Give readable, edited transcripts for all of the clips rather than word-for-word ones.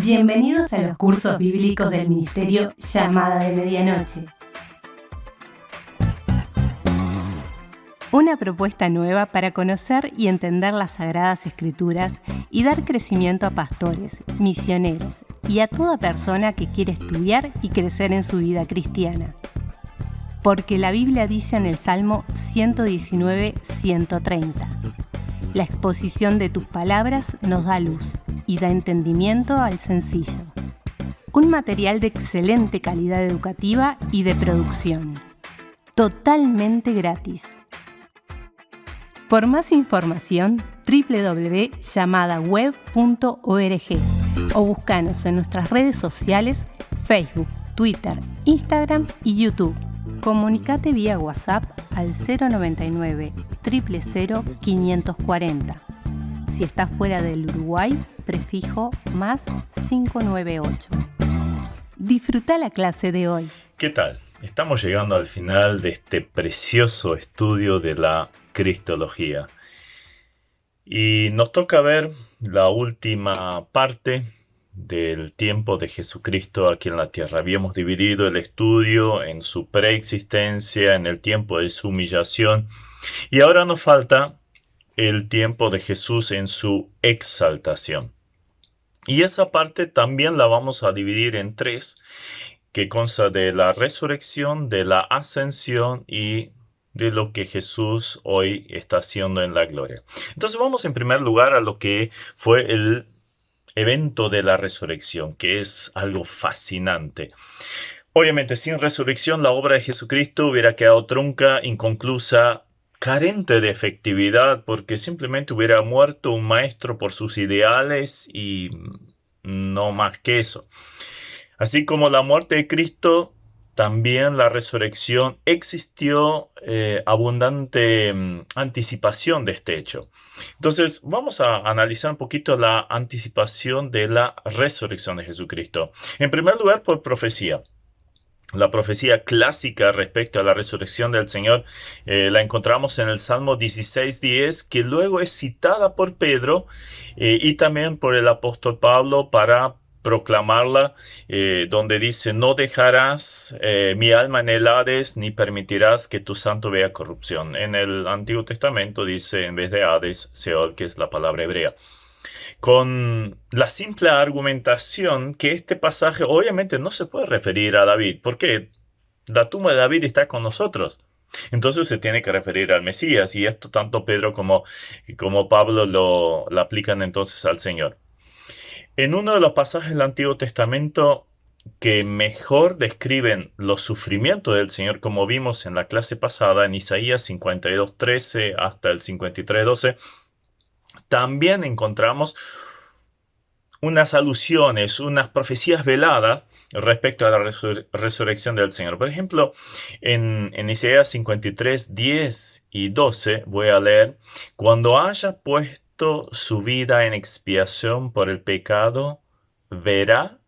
Bienvenidos a los cursos bíblicos del Ministerio Llamada de Medianoche. Una propuesta nueva para conocer y entender las Sagradas Escrituras y dar crecimiento a pastores, misioneros y a toda persona que quiere estudiar y crecer en su vida cristiana. Porque la Biblia dice en el Salmo 119:130: la exposición de tus palabras nos da luz y da entendimiento al sencillo. Un material de excelente calidad educativa y de producción. Totalmente gratis. Por más información, www.llamadaweb.org o búscanos en nuestras redes sociales, Facebook, Twitter, Instagram y YouTube. Comunicate vía WhatsApp al 099 000 540. Si estás fuera del Uruguay, prefijo más 598. Disfruta la clase de hoy. ¿Qué tal? Estamos llegando al final de este precioso estudio de la Cristología. Y nos toca ver la última parte del tiempo de Jesucristo aquí en la tierra. Habíamos dividido el estudio en su preexistencia, en el tiempo de su humillación, y ahora nos falta el tiempo de Jesús en su exaltación. Y esa parte también la vamos a dividir en tres, que consta de la resurrección, de la ascensión y de lo que Jesús hoy está haciendo en la gloria. Entonces vamos en primer lugar a lo que fue el evento de la resurrección, que es algo fascinante. Obviamente, sin resurrección, la obra de Jesucristo hubiera quedado trunca, inconclusa, carente de efectividad, porque simplemente hubiera muerto un maestro por sus ideales y no más que eso. Así como la muerte de Cristo, también la resurrección existió abundante anticipación de este hecho. Entonces, vamos a analizar un poquito la anticipación de la resurrección de Jesucristo. En primer lugar, por profecía. La profecía clásica respecto a la resurrección del Señor la encontramos en el Salmo 16:10, que luego es citada por Pedro y también por el apóstol Pablo para proclamarla, donde dice: no dejarás mi alma en el Hades, ni permitirás que tu santo vea corrupción. En el Antiguo Testamento dice, en vez de Hades, Seol, que es la palabra hebrea. Con la simple argumentación que este pasaje obviamente no se puede referir a David, porque la tumba de David está con nosotros. Entonces se tiene que referir al Mesías, y esto tanto Pedro como Pablo lo aplican entonces al Señor. En uno de los pasajes del Antiguo Testamento que mejor describen los sufrimientos del Señor, como vimos en la clase pasada, en Isaías 52:13 hasta el 53:12, también encontramos unas alusiones, unas profecías veladas respecto a la resurrección del Señor. Por ejemplo, en Isaías 53:10 y 12 voy a leer: cuando haya puesto su vida en expiación por el pecado, verá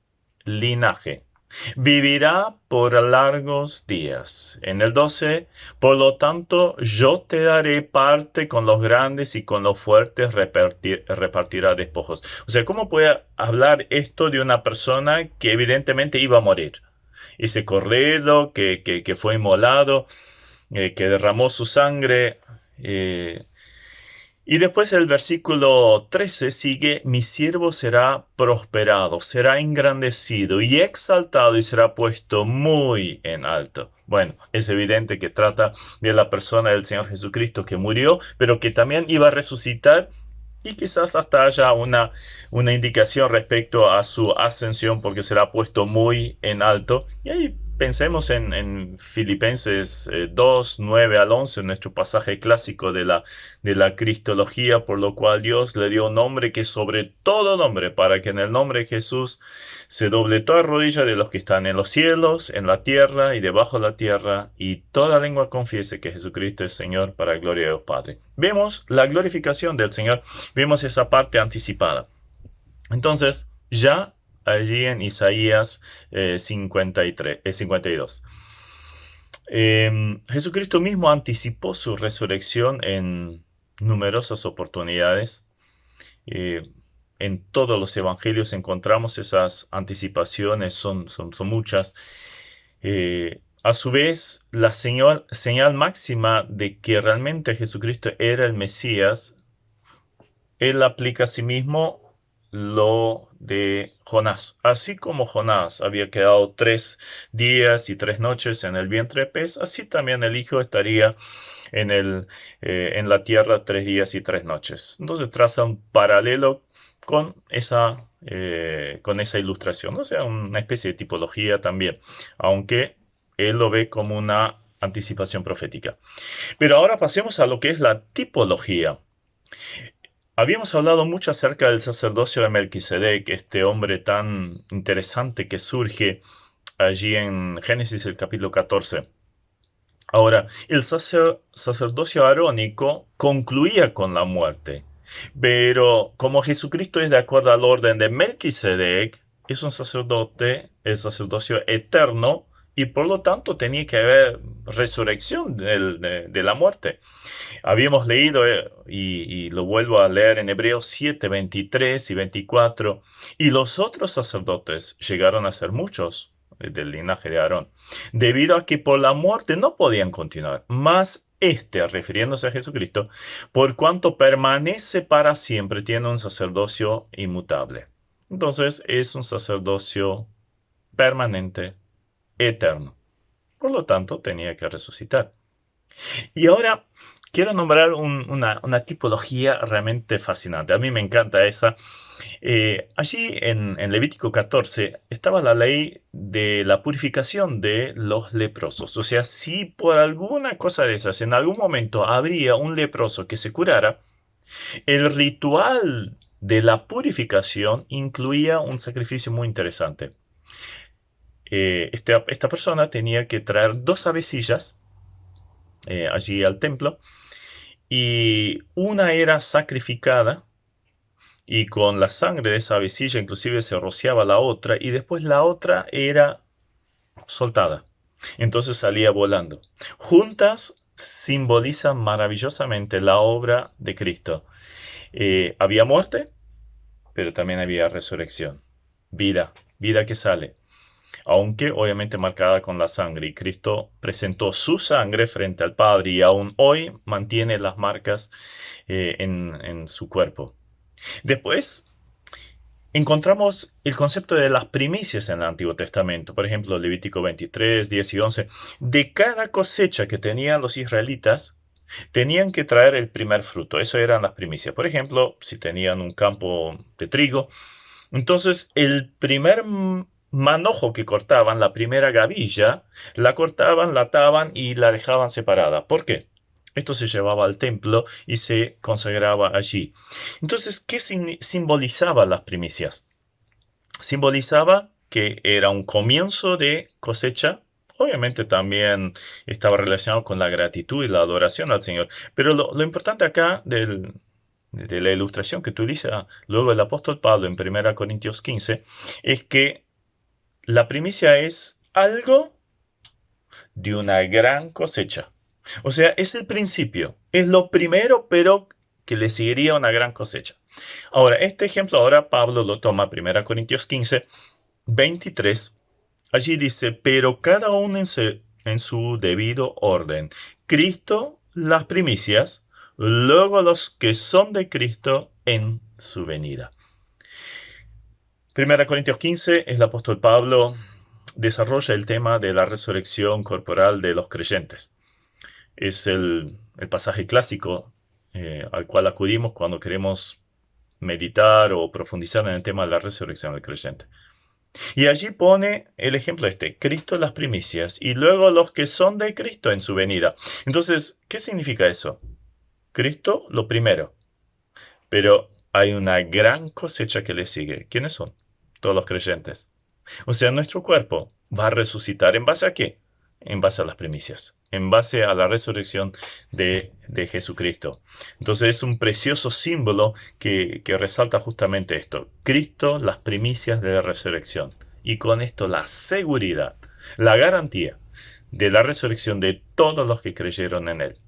linaje. Vivirá por largos días. En el 12, por lo tanto, yo te daré parte con los grandes y con los fuertes repartirá despojos. O sea, ¿cómo puede hablar esto de una persona que evidentemente iba a morir? Ese cordero que fue inmolado, que derramó su sangre. Y después el versículo 13 sigue: mi siervo será prosperado, será engrandecido y exaltado y será puesto muy en alto. Bueno, es evidente que trata de la persona del Señor Jesucristo, que murió, pero que también iba a resucitar, y quizás hasta haya una indicación respecto a su ascensión, porque será puesto muy en alto. Y ahí pensemos en Filipenses 2, 9 al 11, nuestro pasaje clásico de la Cristología, por lo cual Dios le dio un nombre que es sobre todo nombre, para que en el nombre de Jesús se doble toda rodilla de los que están en los cielos, en la tierra y debajo de la tierra, y toda lengua confiese que Jesucristo es Señor, para gloria de Dios Padre. Vemos la glorificación del Señor, vemos esa parte anticipada. Entonces, ya allí en Isaías 52. Jesucristo mismo anticipó su resurrección en numerosas oportunidades. en todos los evangelios encontramos esas anticipaciones, son muchas. A su vez, la señal máxima de que realmente Jesucristo era el Mesías, él aplica a sí mismo lo de Jonás. Así como Jonás había quedado 3 días y 3 noches en el vientre de pez, así también el Hijo estaría en la tierra 3 días y 3 noches. Entonces traza un paralelo con esa ilustración, o sea, una especie de tipología también, aunque él lo ve como una anticipación profética. Pero ahora pasemos a lo que es la tipología. Habíamos hablado mucho acerca del sacerdocio de Melquisedec, este hombre tan interesante que surge allí en Génesis el capítulo 14. Ahora, el sacerdocio arónico concluía con la muerte, pero como Jesucristo es de acuerdo al orden de Melquisedec, es un sacerdote, el sacerdocio eterno, y por lo tanto tenía que haber resurrección de la muerte. Habíamos leído, y lo vuelvo a leer en Hebreos 7, 23 y 24, y los otros sacerdotes llegaron a ser muchos del linaje de Aarón, debido a que por la muerte no podían continuar, mas refiriéndose a Jesucristo, por cuanto permanece para siempre, tiene un sacerdocio inmutable. Entonces es un sacerdocio permanente, eterno. Por lo tanto, tenía que resucitar. Y ahora quiero nombrar una tipología realmente fascinante. A mí me encanta esa. Allí en Levítico 14 estaba la ley de la purificación de los leprosos. O sea, si por alguna cosa de esas en algún momento habría un leproso que se curara, el ritual de la purificación incluía un sacrificio muy interesante. Esta persona tenía que traer 2 avecillas allí al templo, y una era sacrificada, y con la sangre de esa avecilla inclusive se rociaba la otra, y después la otra era soltada. Entonces salía volando. Juntas simbolizan maravillosamente la obra de Cristo. Había muerte, pero también había resurrección. Vida que sale, aunque obviamente marcada con la sangre. Y Cristo presentó su sangre frente al Padre y aún hoy mantiene las marcas en su cuerpo. Después encontramos el concepto de las primicias en el Antiguo Testamento. Por ejemplo, Levítico 23, 10 y 11. De cada cosecha que tenían los israelitas, tenían que traer el primer fruto. Eso eran las primicias. Por ejemplo, si tenían un campo de trigo, entonces el primer manojo que cortaban, la primera gavilla, la cortaban, la ataban y la dejaban separada. ¿Por qué? Esto se llevaba al templo y se consagraba allí. Entonces, ¿qué simbolizaba las primicias? Simbolizaba que era un comienzo de cosecha. Obviamente también estaba relacionado con la gratitud y la adoración al Señor. Pero lo importante acá de la ilustración que utiliza luego el apóstol Pablo en 1 Corintios 15 es que la primicia es algo de una gran cosecha. O sea, es el principio, es lo primero, pero que le seguiría una gran cosecha. Ahora, este ejemplo ahora Pablo lo toma 1 Corintios 15, 23. Allí dice, pero cada uno en su debido orden. Cristo, las primicias, luego los que son de Cristo en su venida. 1 Corintios 15, el apóstol Pablo desarrolla el tema de la resurrección corporal de los creyentes. Es el pasaje clásico al cual acudimos cuando queremos meditar o profundizar en el tema de la resurrección del creyente. Y allí pone el ejemplo Cristo las primicias y luego los que son de Cristo en su venida. Entonces, ¿qué significa eso? Cristo lo primero, pero hay una gran cosecha que le sigue. ¿Quiénes son? Todos los creyentes. O sea, nuestro cuerpo va a resucitar. ¿En base a qué? En base a las primicias, en base a la resurrección de Jesucristo. Entonces es un precioso símbolo que resalta justamente esto. Cristo, las primicias de la resurrección. Y con esto la seguridad, la garantía de la resurrección de todos los que creyeron en Él.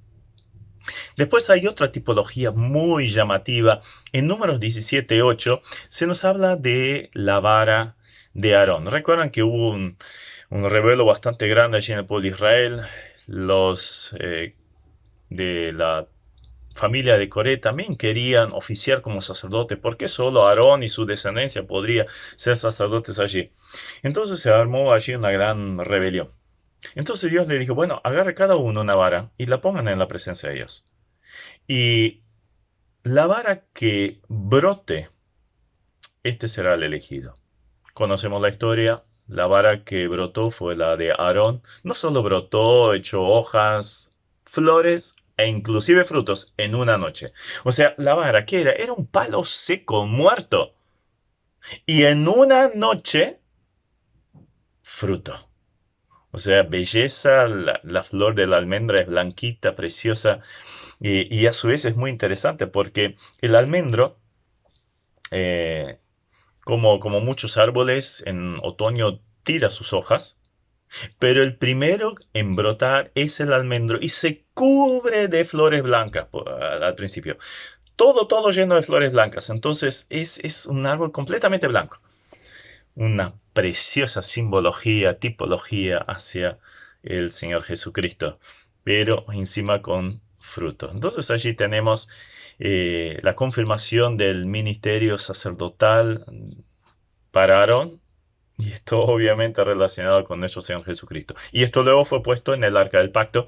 Después hay otra tipología muy llamativa. En Números 17:8 se nos habla de la vara de Aarón. Recuerdan que hubo un revuelo bastante grande allí en el pueblo de Israel. Los de la familia de Coré también querían oficiar como sacerdote, porque solo Aarón y su descendencia podrían ser sacerdotes allí. Entonces se armó allí una gran rebelión. Entonces Dios le dijo, bueno, agarre cada uno una vara y la pongan en la presencia de Dios. Y la vara que brote, este será el elegido. Conocemos la historia. La vara que brotó fue la de Aarón. No solo brotó, echó hojas, flores e inclusive frutos en una noche. O sea, la vara, ¿qué era? Era un palo seco, muerto. Y en una noche, fruto. O sea, belleza, la flor de la almendra es blanquita, preciosa. Y a su vez es muy interesante porque el almendro, eh, como muchos árboles, en otoño tira sus hojas. Pero el primero en brotar es el almendro y se cubre de flores blancas al principio. Todo lleno de flores blancas. Entonces es un árbol completamente blanco. Una preciosa simbología, tipología hacia el Señor Jesucristo, pero encima con fruto. Entonces allí tenemos la confirmación del ministerio sacerdotal para Aarón, y esto obviamente relacionado con nuestro Señor Jesucristo. Y esto luego fue puesto en el Arca del Pacto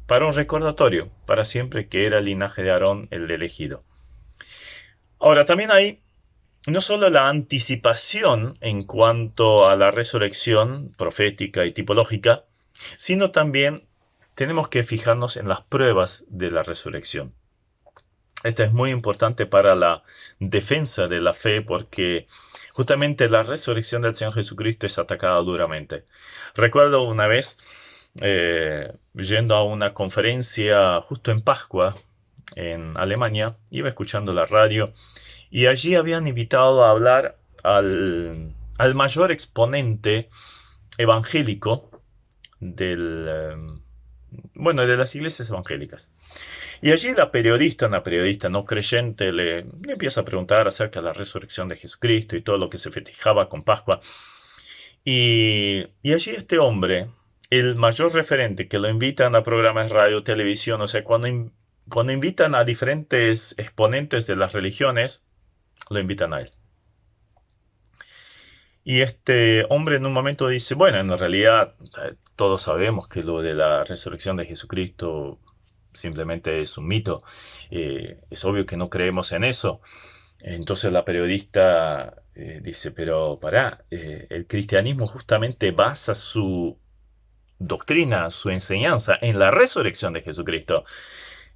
para un recordatorio, para siempre, que era el linaje de Aarón el elegido. Ahora, también hay no solo la anticipación en cuanto a la resurrección profética y tipológica, sino también tenemos que fijarnos en las pruebas de la resurrección. Esto es muy importante para la defensa de la fe, porque justamente la resurrección del Señor Jesucristo es atacada duramente. Recuerdo una vez yendo a una conferencia justo en Pascua en Alemania, iba escuchando la radio y allí habían invitado a hablar al mayor exponente evangélico de las iglesias evangélicas. Y allí una periodista no creyente, le empieza a preguntar acerca de la resurrección de Jesucristo y todo lo que se festejaba con Pascua. Y allí este hombre, el mayor referente, que lo invitan a programas de radio, televisión, o sea, cuando invitan a diferentes exponentes de las religiones, lo invitan a él. Y este hombre en un momento dice, bueno, en realidad todos sabemos que lo de la resurrección de Jesucristo simplemente es un mito. Es obvio que no creemos en eso. Entonces la periodista dice, pero pará, el cristianismo justamente basa su doctrina, su enseñanza en la resurrección de Jesucristo.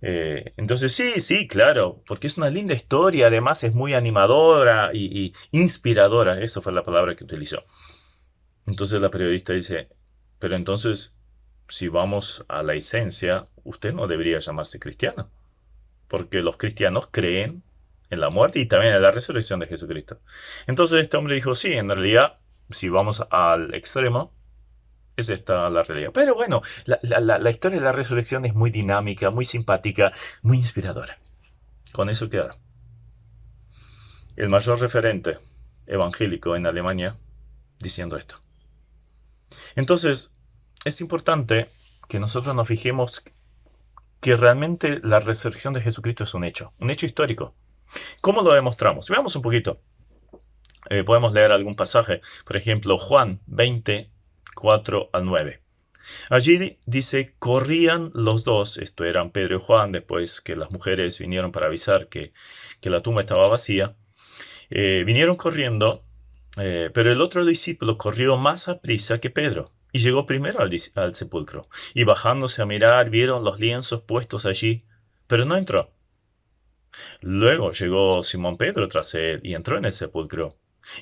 Entonces sí, claro, porque es una linda historia, además es muy animadora y inspiradora, eso fue la palabra que utilizó. Entonces la periodista dice, pero entonces, si vamos a la esencia, usted no debería llamarse cristiano, porque los cristianos creen en la muerte y también en la resurrección de Jesucristo. Entonces este hombre dijo, sí, en realidad, si vamos al extremo, es esta la realidad. Pero bueno, la historia de la resurrección es muy dinámica, muy simpática, muy inspiradora. Con eso queda. El mayor referente evangélico en Alemania diciendo esto. Entonces, es importante que nosotros nos fijemos que realmente la resurrección de Jesucristo es un hecho histórico. ¿Cómo lo demostramos? Veamos un poquito. Podemos leer algún pasaje. Por ejemplo, Juan 20, 4 al 9. Allí dice, corrían los dos, esto eran Pedro y Juan, después que las mujeres vinieron para avisar que la tumba estaba vacía. Vinieron corriendo, pero el otro discípulo corrió más aprisa que Pedro y llegó primero al sepulcro. Y bajándose a mirar, vieron los lienzos puestos allí, pero no entró. Luego llegó Simón Pedro tras él y entró en el sepulcro.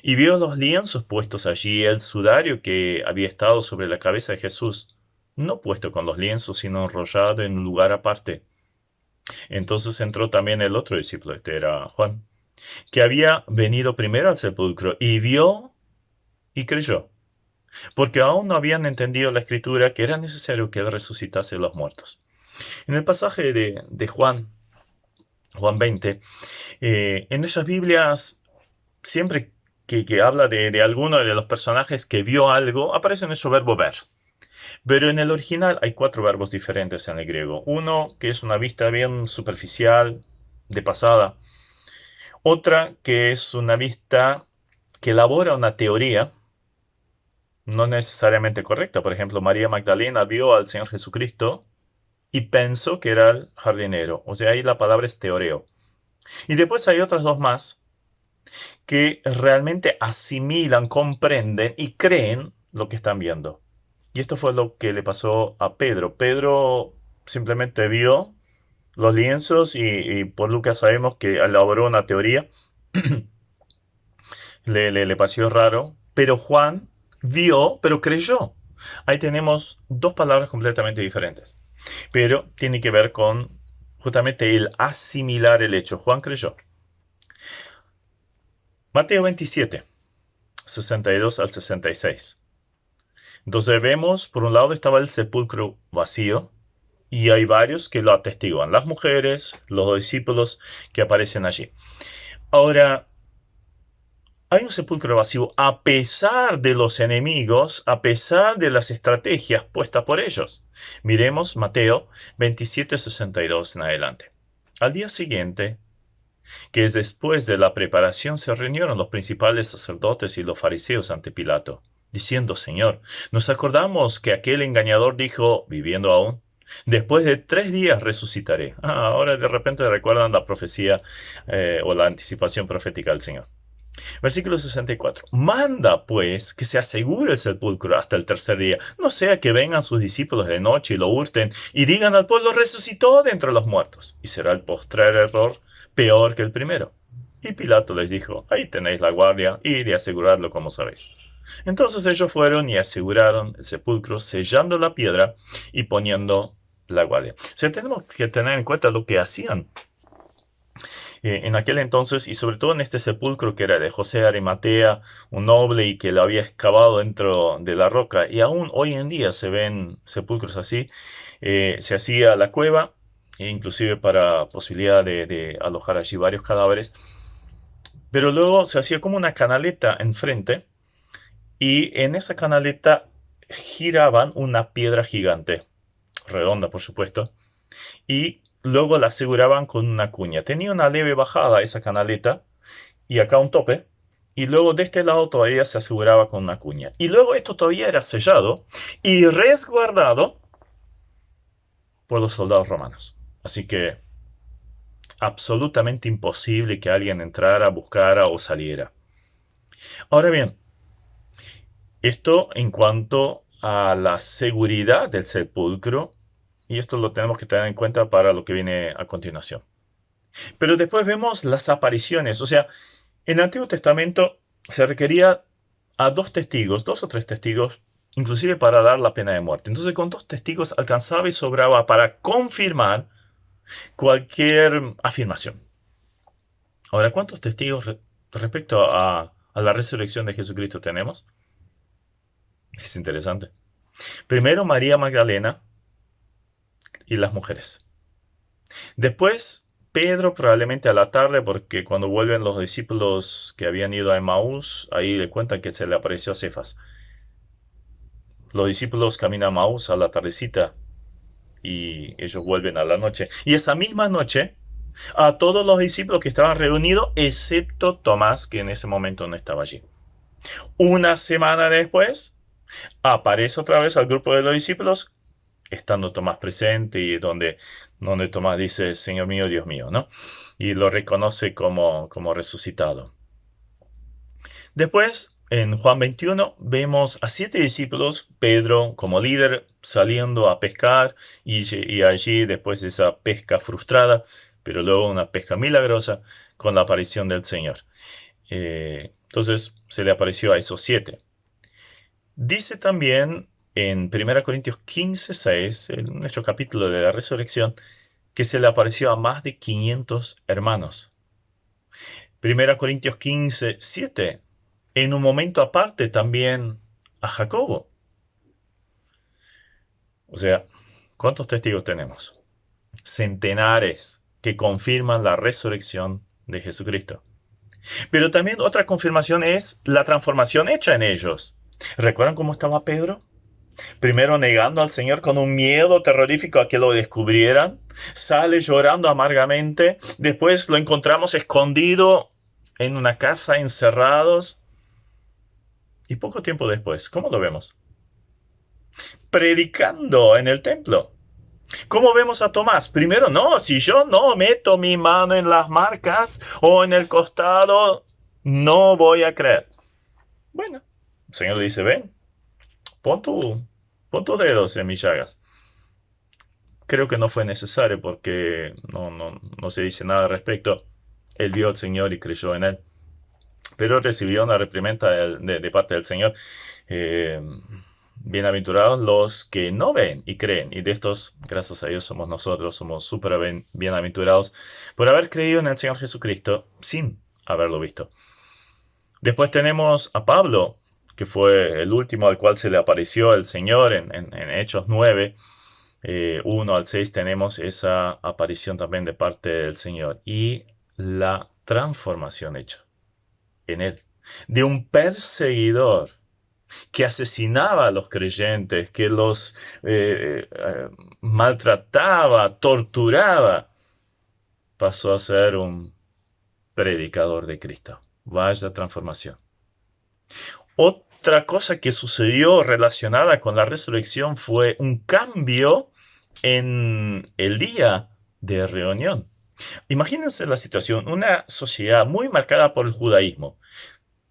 Y vio los lienzos puestos allí, el sudario que había estado sobre la cabeza de Jesús, no puesto con los lienzos, sino enrollado en un lugar aparte. Entonces entró también el otro discípulo, este era Juan, que había venido primero al sepulcro, y vio y creyó, porque aún no habían entendido la escritura que era necesario que él resucitase de los muertos. En el pasaje de Juan 20, en esas Biblias, siempre que habla de alguno de los personajes que vio algo, aparece en ese verbo ver. Pero en el original hay 4 verbos diferentes en el griego. Uno que es una vista bien superficial, de pasada. Otra que es una vista que elabora una teoría, no necesariamente correcta. Por ejemplo, María Magdalena vio al Señor Jesucristo y pensó que era el jardinero. O sea, ahí la palabra es teoreo. Y después hay otras 2 más que realmente asimilan, comprenden y creen lo que están viendo. Y esto fue lo que le pasó a Pedro. Pedro simplemente vio los lienzos y por Lucas sabemos que elaboró una teoría. Le pareció raro, pero Juan vio, pero creyó. Ahí tenemos 2 palabras completamente diferentes, pero tiene que ver con justamente el asimilar el hecho. Juan creyó. Mateo 27, 62 al 66. Entonces vemos, por un lado estaba el sepulcro vacío, y hay varios que lo atestiguan, las mujeres, los discípulos que aparecen allí. Ahora, hay un sepulcro vacío a pesar de los enemigos, a pesar de las estrategias puestas por ellos. Miremos Mateo 27:62 en adelante. Al día siguiente, que es después de la preparación, se reunieron los principales sacerdotes y los fariseos ante Pilato, diciendo: Señor, nos acordamos que aquel engañador dijo, viviendo aún, después de 3 días resucitaré. Ahora de repente recuerdan la profecía o la anticipación profética del Señor. Versículo 64. Manda, pues, que se asegure el sepulcro hasta el 3er día, no sea que vengan sus discípulos de noche y lo hurten y digan al pueblo: resucitó de entre los muertos. Y será el postrer error peor que el primero. Y Pilato les dijo: ahí tenéis la guardia, id y aseguradlo como sabéis. Entonces ellos fueron y aseguraron el sepulcro, sellando la piedra y poniendo la guardia. O sea, tenemos que tener en cuenta lo que hacían en aquel entonces, y sobre todo en este sepulcro que era de José de Arimatea, un noble y que lo había excavado dentro de la roca. Y aún hoy en día se ven sepulcros así. Se hacía la cueva, inclusive para posibilidad de alojar allí varios cadáveres. Pero luego se hacía como una canaleta enfrente, y en esa canaleta giraban una piedra gigante, redonda por supuesto, y luego la aseguraban con una cuña. Tenía una leve bajada esa canaleta y acá un tope, y luego de este lado todavía se aseguraba con una cuña. Y luego esto todavía era sellado y resguardado por los soldados romanos. Así que absolutamente imposible que alguien entrara, buscara o saliera. Ahora bien, esto en cuanto a la seguridad del sepulcro, y esto lo tenemos que tener en cuenta para lo que viene a continuación. Pero después vemos las apariciones. O sea, en el Antiguo Testamento se requería a 2 testigos, 2 o 3 testigos, inclusive para dar la pena de muerte. Entonces con 2 testigos alcanzaba y sobraba para confirmar cualquier afirmación. Ahora, ¿cuántos testigos respecto a la resurrección de Jesucristo tenemos? Es interesante. Primero María Magdalena y las mujeres. Después Pedro, probablemente a la tarde, porque cuando vuelven los discípulos que habían ido a Emaús, ahí le cuentan que se le apareció a Cefas. Los discípulos caminan a Emaús a la tardecita y ellos vuelven a la noche. Y esa misma noche, a todos los discípulos que estaban reunidos, excepto Tomás, que en ese momento no estaba allí. Una semana después, aparece otra vez al grupo de los discípulos, estando Tomás presente, y donde Tomás dice: Señor mío, Dios mío, ¿no? Y lo reconoce como resucitado. Después, en Juan 21, vemos a 7 discípulos, Pedro como líder, saliendo a pescar, y allí, después de esa pesca frustrada, pero luego una pesca milagrosa, con la aparición del Señor. Entonces, se le apareció a esos 7. Dice también en 1 Corintios 15:6, en nuestro capítulo de la resurrección, que se le apareció a más de 500 hermanos. 1 Corintios 15:7, en un momento aparte también a Jacobo. O sea, ¿cuántos testigos tenemos? centenares que confirman la resurrección de Jesucristo. Pero también otra confirmación es la transformación hecha en ellos. ¿Recuerdan cómo estaba Pedro? Primero negando al Señor con un miedo terrorífico a que lo descubrieran. Sale llorando amargamente. Después lo encontramos escondido en una casa, encerrados. Y poco tiempo después, ¿cómo lo vemos? Predicando en el templo. ¿Cómo vemos a Tomás? Primero, no, si yo no meto mi mano en las marcas o en el costado, no voy a creer. Bueno, el Señor le dice, ven, pon, pon tus dedos en mis llagas. Creo que no fue necesario porque no se dice nada al respecto. Él vio al Señor y creyó en él. Pero recibió una reprimenda de parte del Señor. Eh, Bienaventurados los que no ven y creen. Y de estos, gracias a Dios, somos nosotros. Somos súper bienaventurados por haber creído en el Señor Jesucristo sin haberlo visto. Después tenemos a Pablo, que fue el último al cual se le apareció el Señor en Hechos 9. 1 al 6 tenemos esa aparición también de parte del Señor. Y la transformación hecha en él. De un perseguidor que asesinaba a los creyentes, que los maltrataba, torturaba, pasó a ser un predicador de Cristo. Vaya transformación. Otra cosa que sucedió relacionada con la resurrección fue un cambio en el día de reunión. Imagínense la situación, una sociedad muy marcada por el judaísmo.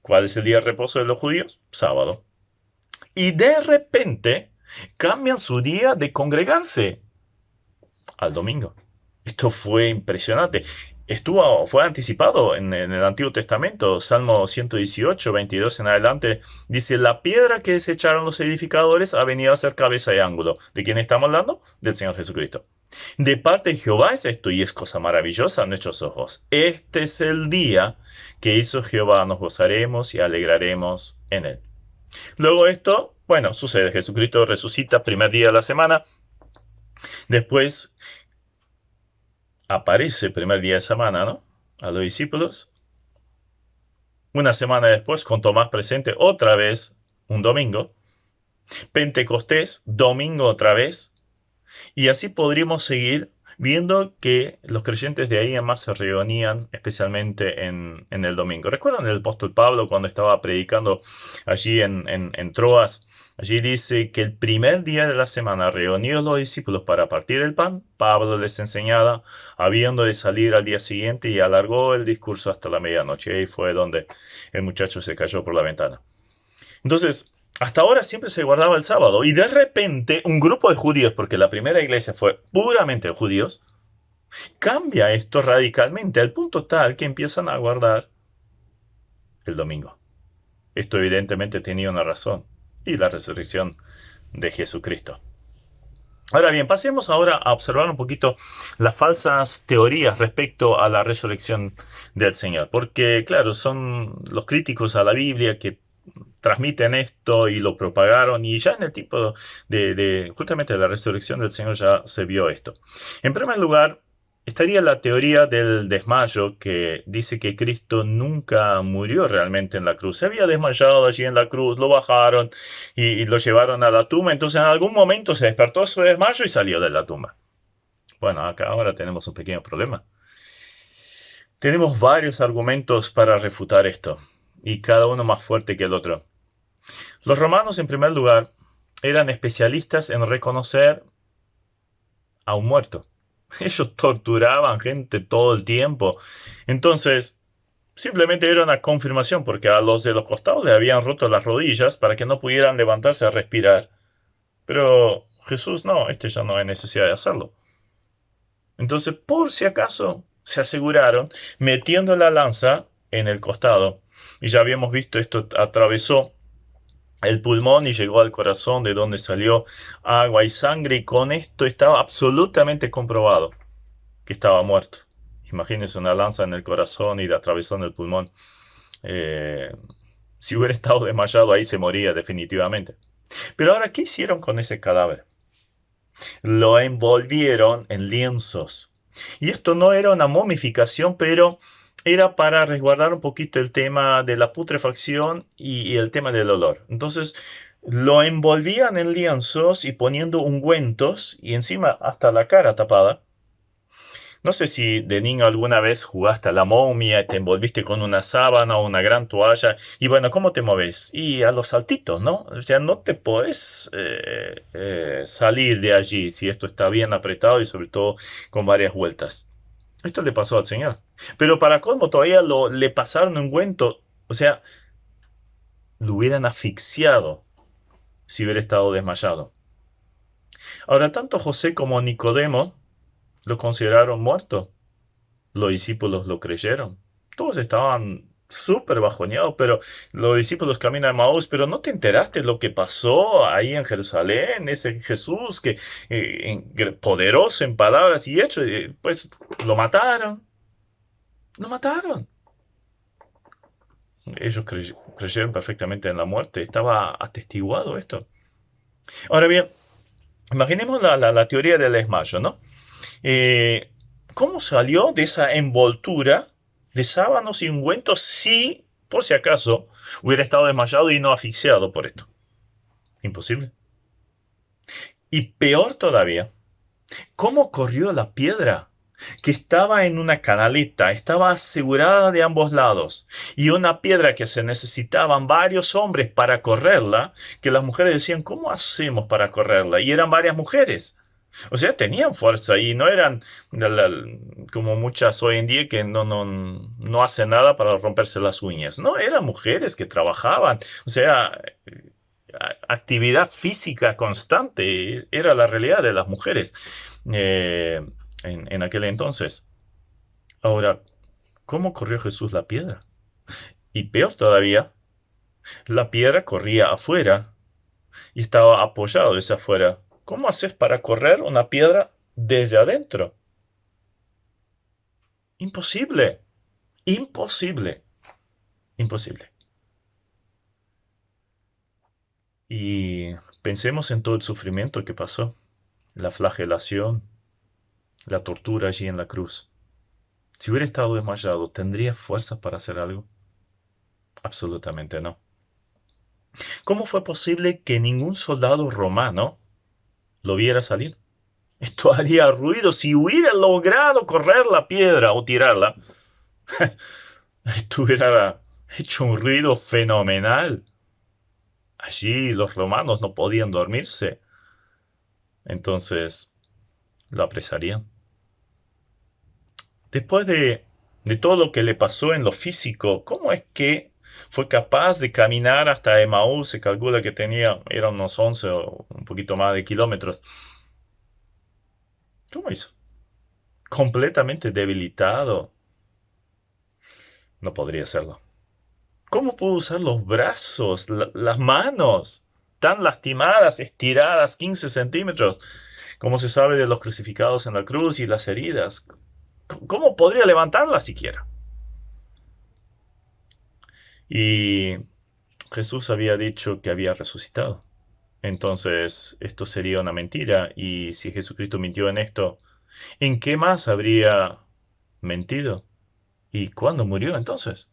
¿Cuál es el día de reposo de los judíos? Sábado. Y de repente cambian su día de congregarse al domingo. Esto fue impresionante. Fue anticipado en el Antiguo Testamento, Salmo 118, 22 en adelante, dice, la piedra que desecharon los edificadores ha venido a ser cabeza de ángulo. ¿De quién estamos hablando? Del Señor Jesucristo. De parte de Jehová es esto, y es cosa maravillosa a nuestros ojos. Este es el día que hizo Jehová, nos gozaremos y alegraremos en él. Luego esto, bueno, sucede. Jesucristo resucita primer día de la semana. Después aparece primer día de semana, ¿no? A los discípulos. Una semana después, con Tomás presente, otra vez un domingo. Pentecostés, domingo otra vez. Y así podríamos seguir viendo que los creyentes de ahí en más se reunían especialmente en el domingo. ¿Recuerdan el apóstol Pablo cuando estaba predicando allí en Troas? Allí dice que el primer día de la semana, reunidos los discípulos para partir el pan, Pablo les enseñaba, habiendo de salir al día siguiente, y alargó el discurso hasta la medianoche. Ahí fue donde el muchacho se cayó por la ventana. Entonces, hasta ahora siempre se guardaba el sábado, y de repente un grupo de judíos, porque la primera iglesia fue puramente de judíos, cambia esto radicalmente al punto tal que empiezan a guardar el domingo. Esto evidentemente tenía una razón, y la resurrección de Jesucristo. Ahora bien, pasemos ahora a observar un poquito las falsas teorías respecto a la resurrección del Señor, porque claro, son los críticos a la Biblia que transmiten esto y lo propagaron, y ya en el tipo justamente de la resurrección del Señor ya se vio esto. En primer lugar, estaría la teoría del desmayo, que dice que Cristo nunca murió realmente en la cruz. Se había desmayado allí en la cruz, lo bajaron y lo llevaron a la tumba. Entonces en algún momento se despertó su desmayo y salió de la tumba. Bueno, acá ahora tenemos un pequeño problema. Tenemos varios argumentos para refutar esto, y cada uno más fuerte que el otro. Los romanos, en primer lugar, eran especialistas en reconocer a un muerto. Ellos torturaban gente todo el tiempo. Entonces, simplemente era una confirmación, porque a los de los costados les habían roto las rodillas para que no pudieran levantarse a respirar. Pero Jesús no, ya no hay necesidad de hacerlo. Entonces, por si acaso, se aseguraron metiendo la lanza en el costado. Y ya habíamos visto esto, atravesó el pulmón y llegó al corazón, de donde salió agua y sangre, y con esto estaba absolutamente comprobado que estaba muerto. Imagínense una lanza en el corazón y atravesando el pulmón. Si hubiera estado desmayado ahí, se moría definitivamente. Pero ahora, ¿qué hicieron con ese cadáver? lo envolvieron en lienzos. Y esto no era una momificación, pero era para resguardar un poquito el tema de la putrefacción y el tema del olor. Entonces lo envolvían en lienzos y poniendo ungüentos y encima hasta la cara tapada. No sé si de niño alguna vez jugaste a la momia, te envolviste con una sábana o una gran toalla. Y bueno, ¿cómo te mueves? Y a los saltitos, ¿no? O sea, no te podés salir de allí si esto está bien apretado y sobre todo con varias vueltas. Esto le pasó al Señor. Pero para colmo todavía le pasaron un ungüento. O sea, lo hubieran asfixiado si hubiera estado desmayado. Ahora, tanto José como Nicodemo lo consideraron muerto. Los discípulos lo creyeron. Todos estaban súper bajoneados, pero los discípulos caminan a Maús, pero ¿no te enteraste lo que pasó ahí en Jerusalén? Ese Jesús que poderoso en palabras y hechos, pues lo mataron. Lo mataron. Ellos creyeron perfectamente en la muerte. Estaba atestiguado esto. Ahora bien, imaginemos la teoría del desmayo, ¿no? ¿Cómo salió de esa envoltura de sábanos y ungüentos si, por si acaso, hubiera estado desmayado y no asfixiado por esto? Imposible. Y peor todavía, ¿cómo corrió la piedra? Que estaba en una canaleta, estaba asegurada de ambos lados, y una piedra que se necesitaban varios hombres para correrla, que las mujeres decían, ¿cómo hacemos para correrla? Y eran varias mujeres. O sea, tenían fuerza y no eran como muchas hoy en día que no hacen nada para romperse las uñas. No, eran mujeres que trabajaban. O sea, actividad física constante era la realidad de las mujeres en aquel entonces. Ahora, ¿cómo corrió Jesús la piedra? Y peor todavía, la piedra corría afuera y estaba apoyado desde afuera. ¿Cómo haces para correr una piedra desde adentro? Imposible. Imposible. Imposible. Y pensemos en todo el sufrimiento que pasó. La flagelación, la tortura allí en la cruz. Si hubiera estado desmayado, ¿tendría fuerzas para hacer algo? Absolutamente no. ¿Cómo fue posible que ningún soldado romano lo viera salir? Esto haría ruido. Si hubiera logrado correr la piedra o tirarla, esto hubiera hecho un ruido fenomenal. Allí los romanos no podían dormirse. Entonces lo apresarían. Después de todo lo que le pasó en lo físico, ¿cómo es que fue capaz de caminar hasta Emaús? Se calcula que eran unos 11 o un poquito más de kilómetros. ¿Cómo hizo? Completamente debilitado. No podría hacerlo. ¿Cómo pudo usar los brazos, las manos, tan lastimadas, estiradas 15 centímetros, como se sabe de los crucificados en la cruz y las heridas? ¿Cómo podría levantarlas siquiera? Y Jesús había dicho que había resucitado. Entonces, esto sería una mentira. Y si Jesucristo mintió en esto, ¿en qué más habría mentido? ¿Y cuándo murió entonces?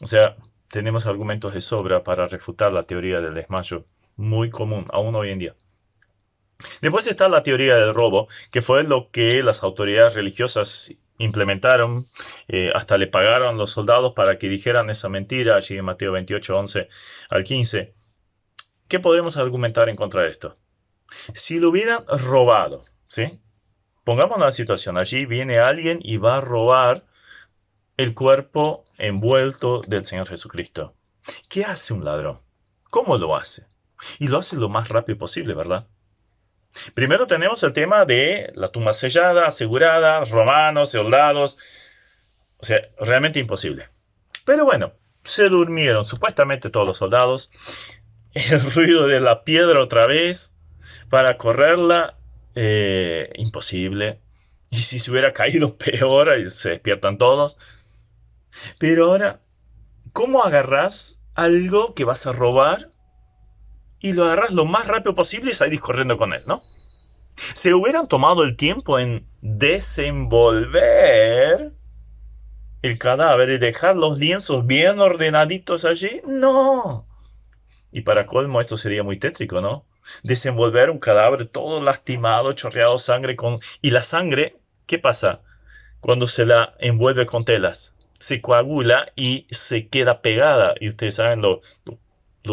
O sea, tenemos argumentos de sobra para refutar la teoría del desmayo, muy común aún hoy en día. Después está la teoría del robo, que fue lo que las autoridades religiosas implementaron, hasta le pagaron a los soldados para que dijeran esa mentira, allí en Mateo 28, 11 al 15. ¿Qué podemos argumentar en contra de esto? Si lo hubieran robado, ¿sí? Pongamos la situación, allí viene alguien y va a robar el cuerpo envuelto del Señor Jesucristo. ¿Qué hace un ladrón? ¿Cómo lo hace? Y lo hace lo más rápido posible, ¿verdad? Primero tenemos el tema de la tumba sellada, asegurada, romanos, soldados. O sea, realmente imposible. Pero bueno, se durmieron supuestamente todos los soldados. El ruido de la piedra otra vez para correrla, imposible. Y si se hubiera caído peor, se despiertan todos. Pero ahora, ¿cómo agarras algo que vas a robar y lo agarras lo más rápido posible y salís corriendo con él, ¿no? Se hubieran tomado el tiempo en desenvolver el cadáver y dejar los lienzos bien ordenaditos allí. No. Y para colmo esto sería muy tétrico, ¿no? Desenvolver un cadáver todo lastimado, chorreado sangre con... Y la sangre, ¿qué pasa? Cuando se la envuelve con telas, se coagula y se queda pegada. Y ustedes saben lo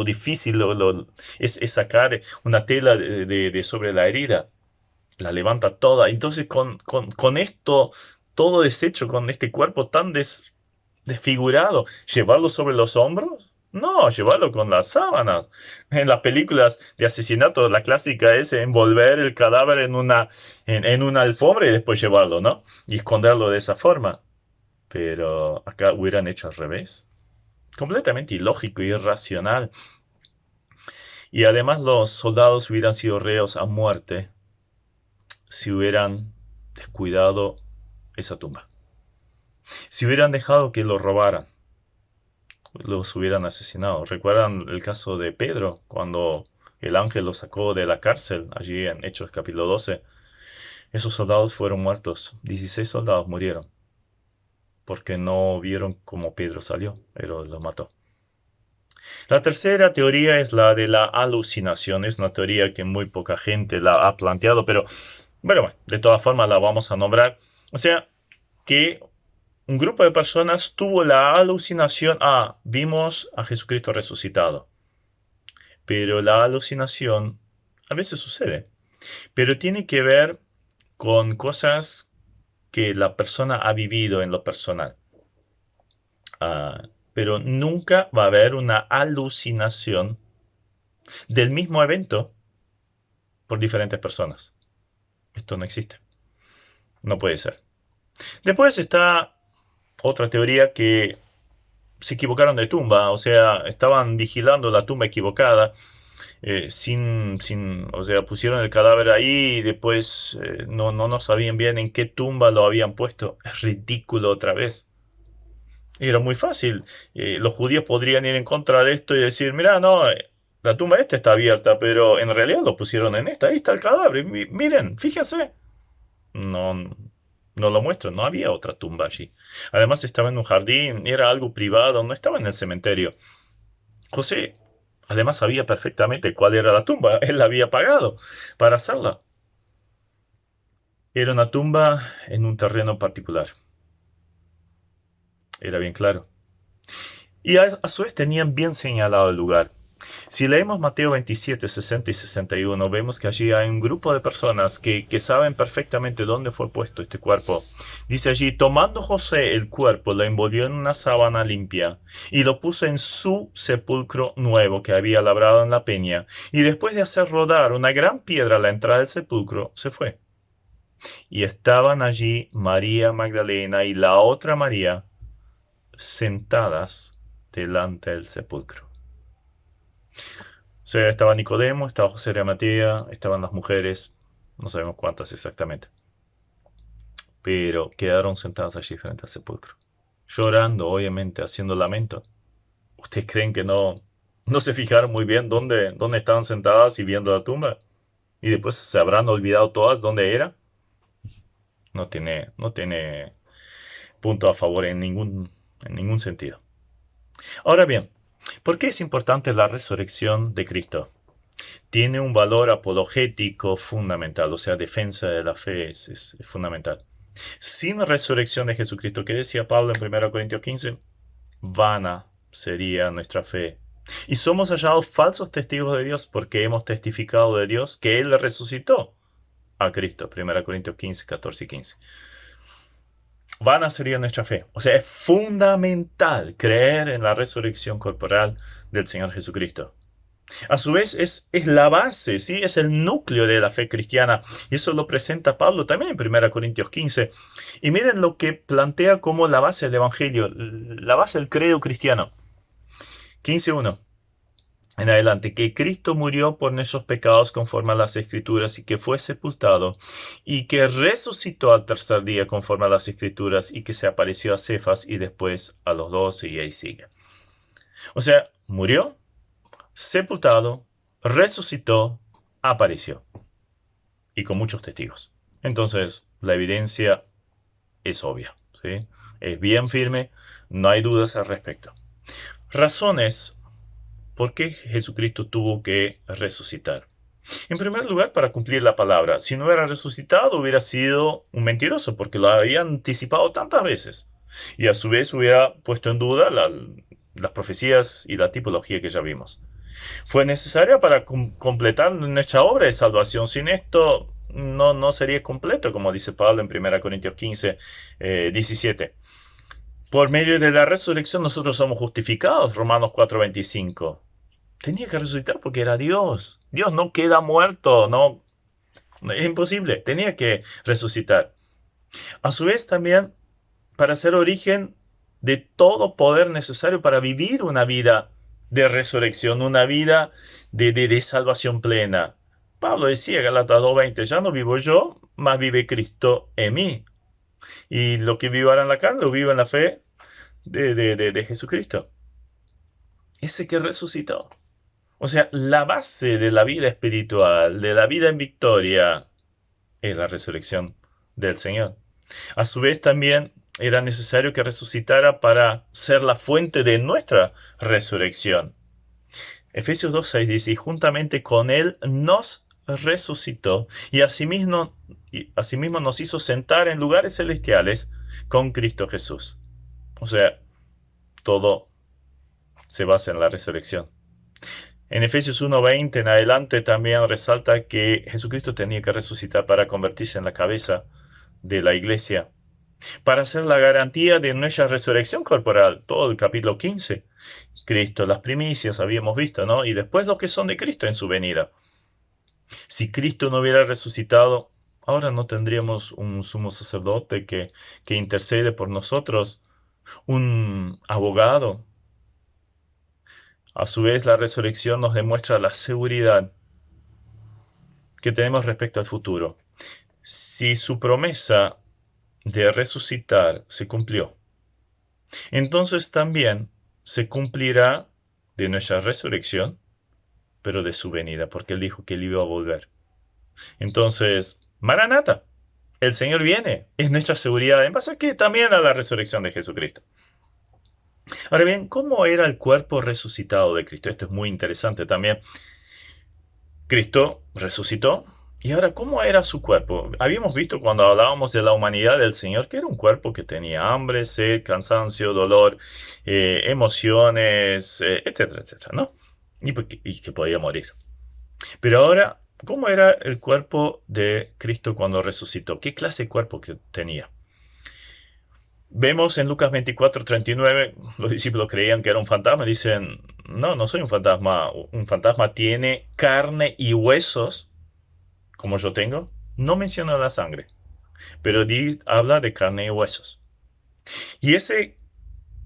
difícil es sacar una tela de sobre la herida. La levanta toda. Entonces con esto, todo deshecho, con este cuerpo tan desfigurado, ¿llevarlo sobre los hombros? No, llevarlo con las sábanas. En las películas de asesinato, la clásica es envolver el cadáver en una alfombra y después llevarlo, ¿no? Y esconderlo de esa forma. Pero acá hubieran hecho al revés. Completamente ilógico y irracional. Y además los soldados hubieran sido reos a muerte si hubieran descuidado esa tumba. Si hubieran dejado que lo robaran, los hubieran asesinado. ¿Recuerdan el caso de Pedro cuando el ángel lo sacó de la cárcel allí en Hechos capítulo 12? Esos soldados fueron muertos. 16 soldados murieron porque no vieron cómo Pedro salió, pero lo mató. La tercera teoría es la de la alucinación. Es una teoría que muy poca gente la ha planteado, pero bueno, de todas formas la vamos a nombrar. O sea, que un grupo de personas tuvo la alucinación, vimos a Jesucristo resucitado. Pero la alucinación a veces sucede, pero tiene que ver con cosas que la persona ha vivido en lo personal. Pero nunca va a haber una alucinación del mismo evento por diferentes personas. Esto no existe. No puede ser. Después está otra teoría que se equivocaron de tumba, o sea, estaban vigilando la tumba equivocada, o sea, pusieron el cadáver ahí y después no sabían bien en qué tumba lo habían puesto. Es ridículo otra vez. Era muy fácil. Los judíos podrían ir en contra de esto y decir, mira, no, la tumba esta está abierta, pero en realidad lo pusieron en esta, ahí está el cadáver, miren, fíjense. No, no lo muestran, no había otra tumba allí. Además estaba en un jardín, era algo privado, no estaba en el cementerio. José, además sabía perfectamente cuál era la tumba, él la había pagado para hacerla. Era una tumba en un terreno particular. Era bien claro. Y a su vez tenían bien señalado el lugar. Si leemos Mateo 27, 60 y 61, vemos que allí hay un grupo de personas que saben perfectamente dónde fue puesto este cuerpo. Dice allí, tomando José el cuerpo, lo envolvió en una sábana limpia y lo puso en su sepulcro nuevo que había labrado en la peña. Y después de hacer rodar una gran piedra a la entrada del sepulcro, se fue. Y estaban allí María Magdalena y la otra María sentadas delante del sepulcro. O sea, estaba Nicodemo, estaba José de Arimatea, estaban las mujeres, no sabemos cuántas exactamente, pero quedaron sentadas allí frente al sepulcro, llorando, obviamente, haciendo lamento. ¿Ustedes creen que no se fijaron muy bien dónde estaban sentadas y viendo la tumba? ¿Y después se habrán olvidado todas dónde era? No tiene punto a favor en ningún sentido. Ahora bien, ¿por qué es importante la resurrección de Cristo? Tiene un valor apologético fundamental, o sea, defensa de la fe es fundamental. Sin la resurrección de Jesucristo, ¿qué decía Pablo en 1 Corintios 15? Vana sería nuestra fe. Y somos hallados falsos testigos de Dios porque hemos testificado de Dios que Él le resucitó a Cristo. 1 Corintios 15, 14 y 15. Vana sería nuestra fe. O sea, es fundamental creer en la resurrección corporal del Señor Jesucristo. A su vez es la base, ¿sí? Es el núcleo de la fe cristiana. Y eso lo presenta Pablo también en 1 Corintios 15. Y miren lo que plantea como la base del Evangelio, la base del credo cristiano. 15.1. En adelante, que Cristo murió por nuestros pecados conforme a las Escrituras y que fue sepultado y que resucitó al tercer día conforme a las Escrituras y que se apareció a Cefas y después a los 12 y ahí sigue. O sea, murió, sepultado, resucitó, apareció. y con muchos testigos. Entonces, la evidencia es obvia, ¿sí? Es bien firme, no hay dudas al respecto. Razones por qué Jesucristo tuvo que resucitar. En primer lugar, para cumplir la palabra. Si no hubiera resucitado, hubiera sido un mentiroso, porque lo había anticipado tantas veces. Y a su vez hubiera puesto en duda las profecías y la tipología que ya vimos. Fue necesaria para completar nuestra obra de salvación. Sin esto, no sería completo, como dice Pablo en 1 Corintios 15, 17. Por medio de la resurrección nosotros somos justificados, Romanos 4:25. Tenía que resucitar porque era Dios. Dios no queda muerto, no, es imposible. Tenía que resucitar. A su vez también para ser origen de todo poder necesario para vivir una vida de resurrección, una vida de salvación plena. Pablo decía, Gálatas 2:20, ya no vivo yo, mas vive Cristo en mí. Y lo que vivo ahora en la carne, lo vivo en la fe de Jesucristo. Ese que resucitó. O sea, la base de la vida espiritual, de la vida en victoria, es la resurrección del Señor. A su vez también era necesario que resucitara para ser la fuente de nuestra resurrección. Efesios 2:6 dice, y juntamente con Él nos resucitó y asimismo nos hizo sentar en lugares celestiales con Cristo Jesús. O sea, todo se basa en la resurrección. En Efesios 1:20 en adelante también resalta que Jesucristo tenía que resucitar para convertirse en la cabeza de la iglesia, para ser la garantía de nuestra resurrección corporal. Todo el capítulo 15. Cristo, las primicias, habíamos visto, ¿no? Y después los que son de Cristo en su venida. Si Cristo no hubiera resucitado, ahora no tendríamos un sumo sacerdote que intercede por nosotros, un abogado. A su vez, la resurrección nos demuestra la seguridad que tenemos respecto al futuro. Si su promesa de resucitar se cumplió, entonces también se cumplirá de nuestra resurrección, pero de su venida, porque Él dijo que Él iba a volver. Entonces, Maranata, el Señor viene, es nuestra seguridad, en base a que también a la resurrección de Jesucristo. Ahora bien, ¿cómo era el cuerpo resucitado de Cristo? Esto es muy interesante también. Cristo resucitó. Y ahora, ¿cómo era su cuerpo? Habíamos visto cuando hablábamos de la humanidad del Señor que era un cuerpo que tenía hambre, sed, cansancio, dolor, emociones, etcétera, etcétera, ¿no? Y que podía morir. Pero ahora, ¿cómo era el cuerpo de Cristo cuando resucitó? ¿Qué clase de cuerpo que tenía? Vemos en Lucas 24:39, los discípulos creían que era un fantasma. Dicen, no soy un fantasma. Un fantasma tiene carne y huesos, como yo tengo. No menciona la sangre, pero habla de carne y huesos. Y ese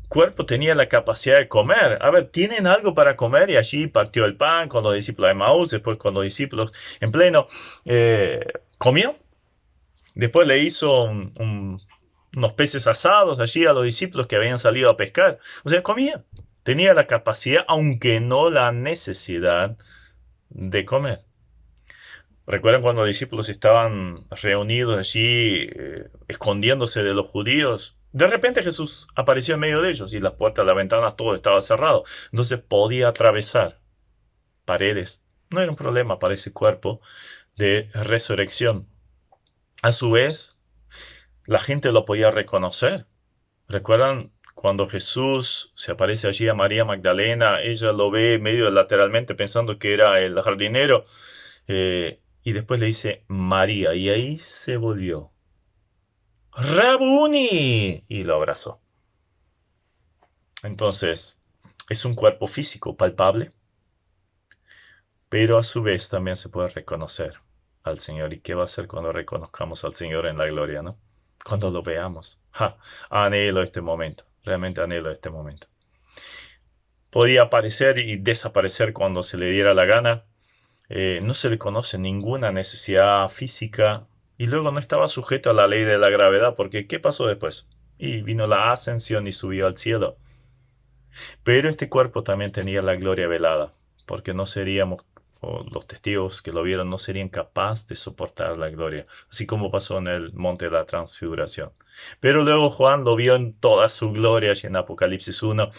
cuerpo tenía la capacidad de comer. A ver, tienen algo para comer y allí partió el pan con los discípulos de Emaús, después con los discípulos en pleno. Comió. Después le hizo unos peces asados allí a los discípulos que habían salido a pescar. O sea, comía. Tenía la capacidad, aunque no la necesidad, de comer. ¿Recuerdan cuando los discípulos estaban reunidos allí, escondiéndose de los judíos? De repente Jesús apareció en medio de ellos y las puertas, las ventanas, todo estaba cerrado. Entonces podía atravesar paredes. No era un problema para ese cuerpo de resurrección. A su vez, la gente lo podía reconocer. ¿Recuerdan cuando Jesús se aparece allí a María Magdalena? Ella lo ve medio lateralmente pensando que era el jardinero. Y después le dice María. Y ahí se volvió. ¡Rabuni! Y lo abrazó. Entonces, es un cuerpo físico palpable. Pero a su vez también se puede reconocer al Señor. ¿Y qué va a hacer cuando reconozcamos al Señor en la gloria, no? Cuando lo veamos. Anhelo este momento. Realmente anhelo este momento. Podía aparecer y desaparecer cuando se le diera la gana. No se le conoce ninguna necesidad física. Y luego no estaba sujeto a la ley de la gravedad. Porque ¿qué pasó después? Y vino la ascensión y subió al cielo. Pero este cuerpo también tenía la gloria velada. Porque no seríamos o los testigos que lo vieron no serían capaces de soportar la gloria, así como pasó en el monte de la transfiguración. Pero luego Juan lo vio en toda su gloria en Apocalipsis 1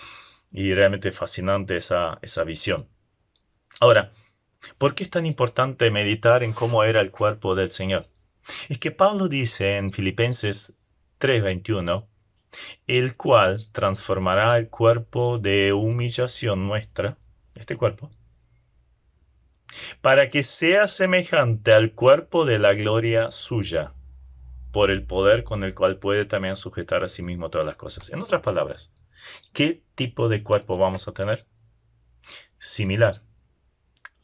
y realmente fascinante esa visión. Ahora, ¿por qué es tan importante meditar en cómo era el cuerpo del Señor? Es que Pablo dice en Filipenses 3:21, el cual transformará el cuerpo de humillación nuestra, este cuerpo, para que sea semejante al cuerpo de la gloria suya, por el poder con el cual puede también sujetar a sí mismo todas las cosas. En otras palabras, ¿qué tipo de cuerpo vamos a tener? Similar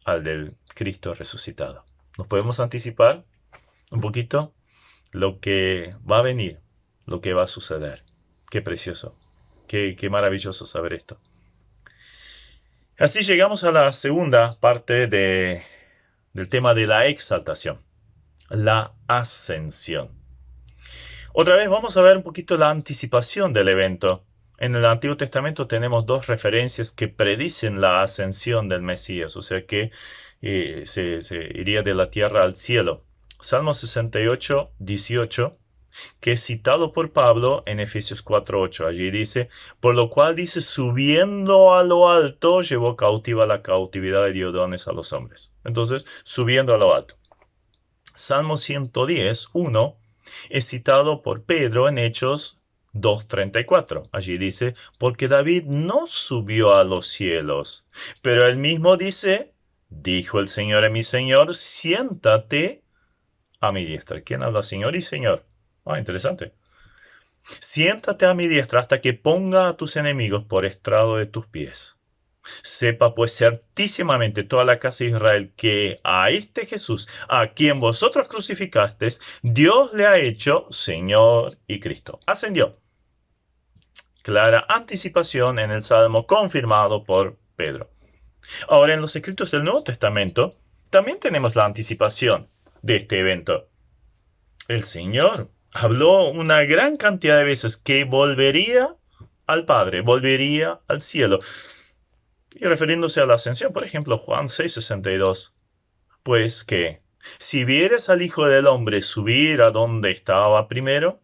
al del Cristo resucitado. ¿Nos podemos anticipar un poquito lo que va a venir, lo que va a suceder? Qué precioso, qué maravilloso saber esto. Así llegamos a la segunda parte del tema de la exaltación, la ascensión. Otra vez vamos a ver un poquito la anticipación del evento. En el Antiguo Testamento tenemos dos referencias que predicen la ascensión del Mesías, o sea que se iría de la tierra al cielo. Salmo 68, 18, que es citado por Pablo en Efesios 4:8. Allí dice, por lo cual dice, subiendo a lo alto, llevó cautiva la cautividad de Diodones a los hombres. Entonces, subiendo a lo alto. Salmo 110, 1, es citado por Pedro en Hechos 2:34. Allí dice, porque David no subió a los cielos, pero él mismo dice, dijo el Señor a mi Señor, siéntate a mi diestra. ¿Quién habla Señor y Señor? Interesante. Siéntate a mi diestra hasta que ponga a tus enemigos por estrado de tus pies. Sepa pues certísimamente toda la casa de Israel que a este Jesús, a quien vosotros crucificasteis, Dios le ha hecho Señor y Cristo. Ascendió. Clara anticipación en el Salmo confirmado por Pedro. Ahora, en los escritos del Nuevo Testamento, también tenemos la anticipación de este evento. El Señor habló una gran cantidad de veces que volvería al Padre, volvería al cielo. Y refiriéndose a la ascensión, por ejemplo, Juan 6:62, pues que si vieres al Hijo del Hombre subir a donde estaba primero,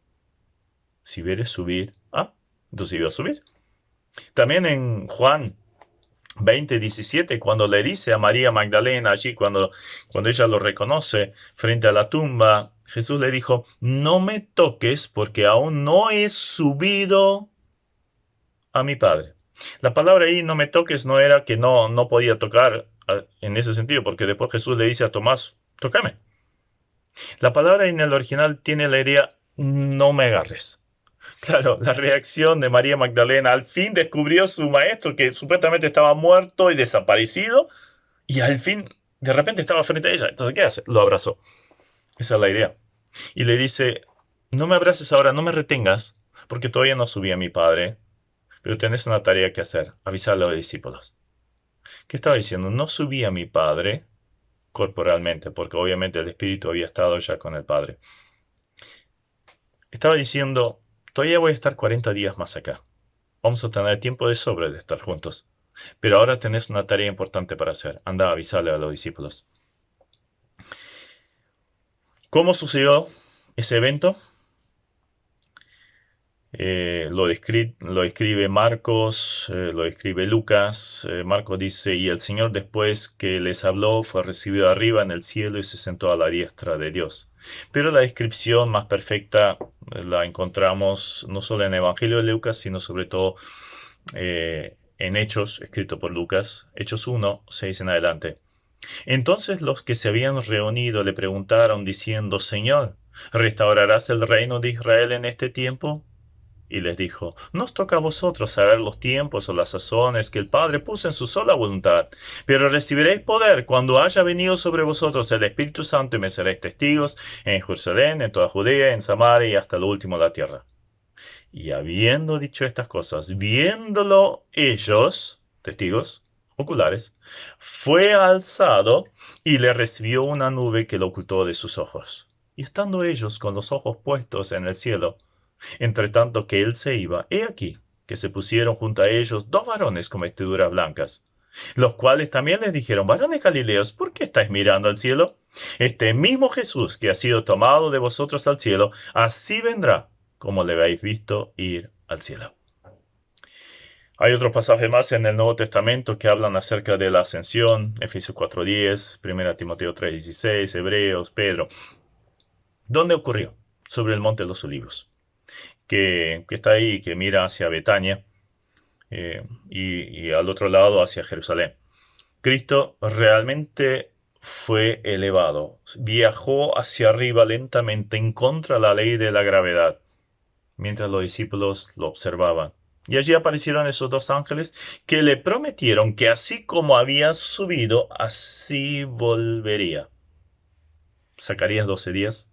si vieres subir, entonces iba a subir. También en Juan 20:17, cuando le dice a María Magdalena allí, cuando ella lo reconoce frente a la tumba, Jesús le dijo, no me toques porque aún no he subido a mi Padre. La palabra ahí, no me toques, no era que no podía tocar en ese sentido, porque después Jesús le dice a Tomás, tócame. La palabra en el original tiene la idea, no me agarres. Claro, la reacción de María Magdalena, al fin descubrió su maestro que supuestamente estaba muerto y desaparecido, y al fin, de repente estaba frente a ella. Entonces, ¿qué hace? Lo abrazó. Esa es la idea. Y le dice, no me abraces ahora, no me retengas, porque todavía no subí a mi Padre, pero tenés una tarea que hacer, avisarle a los discípulos. ¿Qué estaba diciendo? No subí a mi Padre corporalmente, porque obviamente el Espíritu había estado ya con el Padre. Estaba diciendo, todavía voy a estar 40 días más acá. Vamos a tener tiempo de sobra de estar juntos. Pero ahora tenés una tarea importante para hacer. Anda a avisarle a los discípulos. ¿Cómo sucedió ese evento? Lo escribe Marcos, lo escribe Lucas. Marcos dice, y el Señor después que les habló fue recibido arriba en el cielo y se sentó a la diestra de Dios. Pero la descripción más perfecta la encontramos no solo en el Evangelio de Lucas, sino sobre todo en Hechos, escrito por Lucas, Hechos 1, 6 en adelante. Entonces los que se habían reunido le preguntaron diciendo, Señor, ¿restaurarás el reino de Israel en este tiempo? Y les dijo, no os toca a vosotros saber los tiempos o las sazones que el Padre puso en su sola voluntad, pero recibiréis poder cuando haya venido sobre vosotros el Espíritu Santo y me seréis testigos en Jerusalén, en toda Judea, en Samaria y hasta lo último de la tierra. Y habiendo dicho estas cosas, viéndolo ellos, testigos oculares, fue alzado y le recibió una nube que lo ocultó de sus ojos. Y estando ellos con los ojos puestos en el cielo, entre tanto que él se iba, he aquí que se pusieron junto a ellos dos varones con vestiduras blancas, los cuales también les dijeron: varones Galileos, ¿por qué estáis mirando al cielo? Este mismo Jesús que ha sido tomado de vosotros al cielo, así vendrá como le habéis visto ir al cielo. Hay otros pasajes más en el Nuevo Testamento que hablan acerca de la ascensión: Efesios 4:10, 1 Timoteo 3:16, Hebreos, Pedro. ¿Dónde ocurrió? Sobre el Monte de los Olivos, que está ahí, que mira hacia Betania y al otro lado hacia Jerusalén. Cristo realmente fue elevado, viajó hacia arriba lentamente en contra de la ley de la gravedad, mientras los discípulos lo observaban. Y allí aparecieron esos dos ángeles que le prometieron que así como había subido, así volvería. Zacarías 12:10.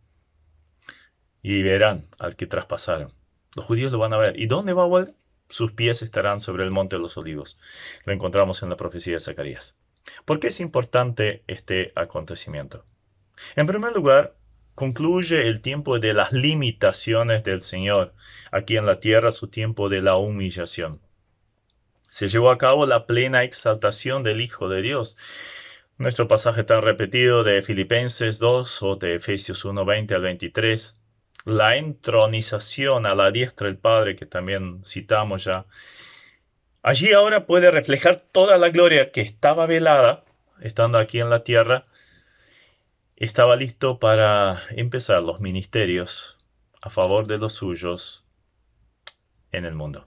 Y verán al que traspasaron. Los judíos lo van a ver. ¿Y dónde va a volver? Sus pies estarán sobre el monte de los olivos. Lo encontramos en la profecía de Zacarías. ¿Por qué es importante este acontecimiento? En primer lugar, concluye el tiempo de las limitaciones del Señor aquí en la tierra, su tiempo de la humillación. Se llevó a cabo la plena exaltación del Hijo de Dios. Nuestro pasaje está repetido de Filipenses 2 o de Efesios 1:20 al 23. La entronización a la diestra del Padre, que también citamos ya. Allí ahora puede reflejar toda la gloria que estaba velada, estando aquí en la tierra. Estaba listo para empezar los ministerios a favor de los suyos en el mundo.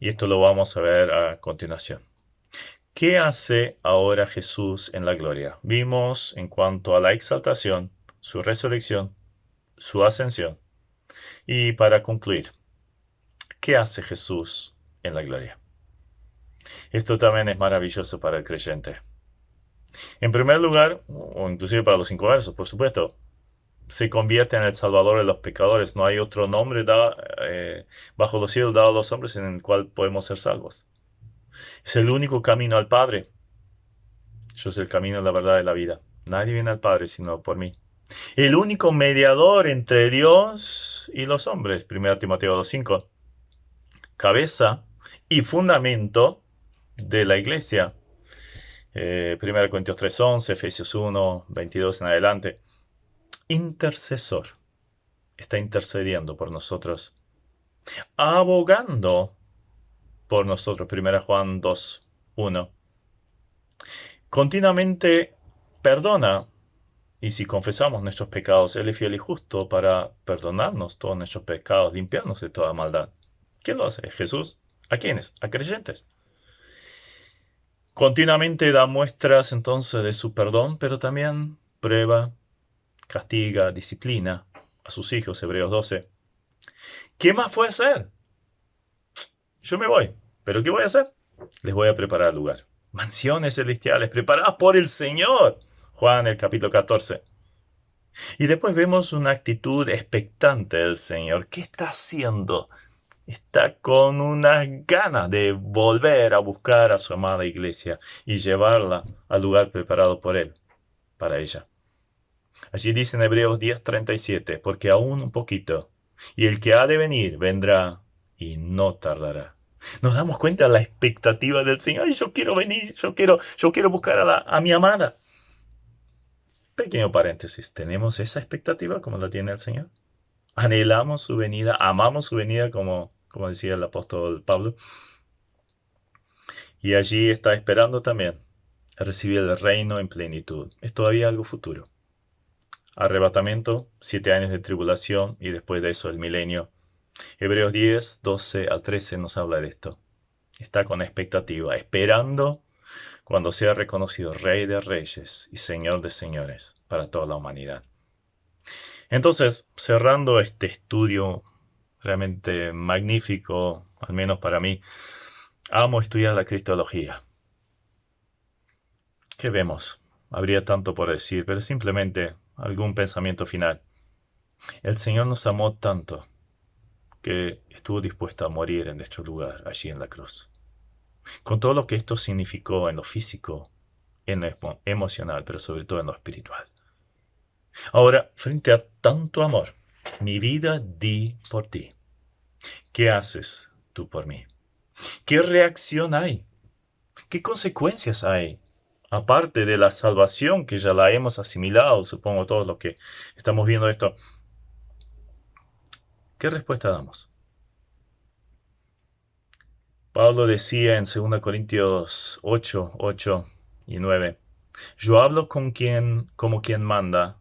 Y esto lo vamos a ver a continuación. ¿Qué hace ahora Jesús en la gloria? Vimos en cuanto a la exaltación, su resurrección, su ascensión. Y para concluir, ¿qué hace Jesús en la gloria? Esto también es maravilloso para el creyente. En primer lugar, o inclusive para los inconversos, por supuesto, se convierte en el Salvador de los pecadores. No hay otro nombre bajo los cielos dado a los hombres en el cual podemos ser salvos. Es el único camino al Padre. Yo soy el camino, la verdad y la vida. Nadie viene al Padre sino por mí. El único mediador entre Dios y los hombres. 1 Timoteo 2:5. Cabeza y fundamento de la iglesia. 1 Corintios 3:11, Efesios 1:22 en adelante. Intercesor. Está intercediendo por nosotros. Abogando por nosotros. 1 Juan 2:1. Continuamente perdona. Y si confesamos nuestros pecados, Él es fiel y justo para perdonarnos todos nuestros pecados, limpiarnos de toda maldad. ¿Quién lo hace? Jesús. ¿A quiénes? A creyentes. Continuamente da muestras entonces de su perdón, pero también prueba, castiga, disciplina a sus hijos, Hebreos 12. ¿Qué más fue a hacer? Yo me voy, pero ¿qué voy a hacer? Les voy a preparar el lugar. Mansiones celestiales preparadas por el Señor. Juan, el capítulo 14. Y después vemos una actitud expectante del Señor. ¿Qué está haciendo? Está con unas ganas de volver a buscar a su amada iglesia y llevarla al lugar preparado por Él, para ella. Allí dice en Hebreos 10:37, porque aún un poquito, y el que ha de venir vendrá y no tardará. Nos damos cuenta de la expectativa del Señor. Ay, yo quiero venir, yo quiero buscar a mi amada. Pequeño paréntesis, ¿tenemos esa expectativa como la tiene el Señor? Anhelamos su venida, amamos su venida como decía el apóstol Pablo. Y allí está esperando también recibir el reino en plenitud. Es todavía algo futuro. Arrebatamiento, 7 años de tribulación y después de eso el milenio. Hebreos 10:12 al 13 nos habla de esto. Está con expectativa, esperando cuando sea reconocido Rey de Reyes y Señor de Señores para toda la humanidad. Entonces, cerrando este estudio realmente magnífico, al menos para mí, amo estudiar la cristología. ¿Qué vemos? Habría tanto por decir, pero simplemente algún pensamiento final. El Señor nos amó tanto que estuvo dispuesto a morir en nuestro lugar, allí en la cruz. Con todo lo que esto significó en lo físico, en lo emocional, pero sobre todo en lo espiritual. Ahora, frente a tanto amor, mi vida di por ti. ¿Qué haces tú por mí? ¿Qué reacción hay? ¿Qué consecuencias hay? Aparte de la salvación que ya la hemos asimilado, supongo todos los que estamos viendo esto, ¿qué respuesta damos? Pablo decía en 2 Corintios 8 y 9, yo hablo como quien manda,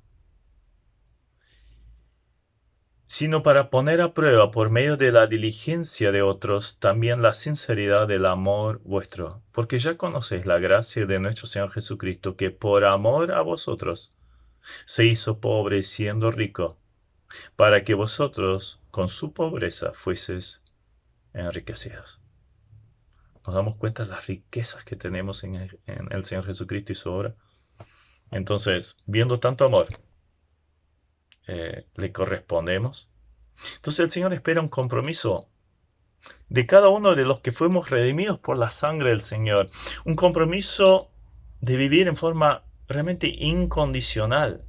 sino para poner a prueba por medio de la diligencia de otros también la sinceridad del amor vuestro, porque ya conocéis la gracia de nuestro Señor Jesucristo, que por amor a vosotros se hizo pobre siendo rico, para que vosotros con su pobreza fueseis enriquecidos. Nos damos cuenta de las riquezas que tenemos en el Señor Jesucristo y su obra. Entonces, viendo tanto amor, le correspondemos. Entonces el Señor espera un compromiso de cada uno de los que fuimos redimidos por la sangre del Señor. Un compromiso de vivir en forma realmente incondicional,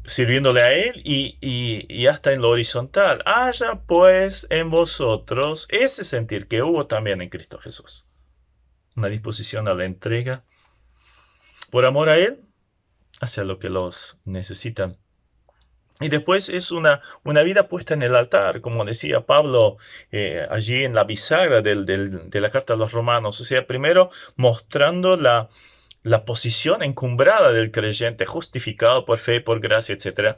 sirviéndole a Él y hasta en lo horizontal. Haya pues en vosotros ese sentir que hubo también en Cristo Jesús. Una disposición a la entrega por amor a Él hacia lo que los necesitan. Y después es una vida puesta en el altar, como decía Pablo allí en la bisagra de la carta a los romanos. O sea, primero mostrando la posición encumbrada del creyente, justificado por fe, por gracia, etc.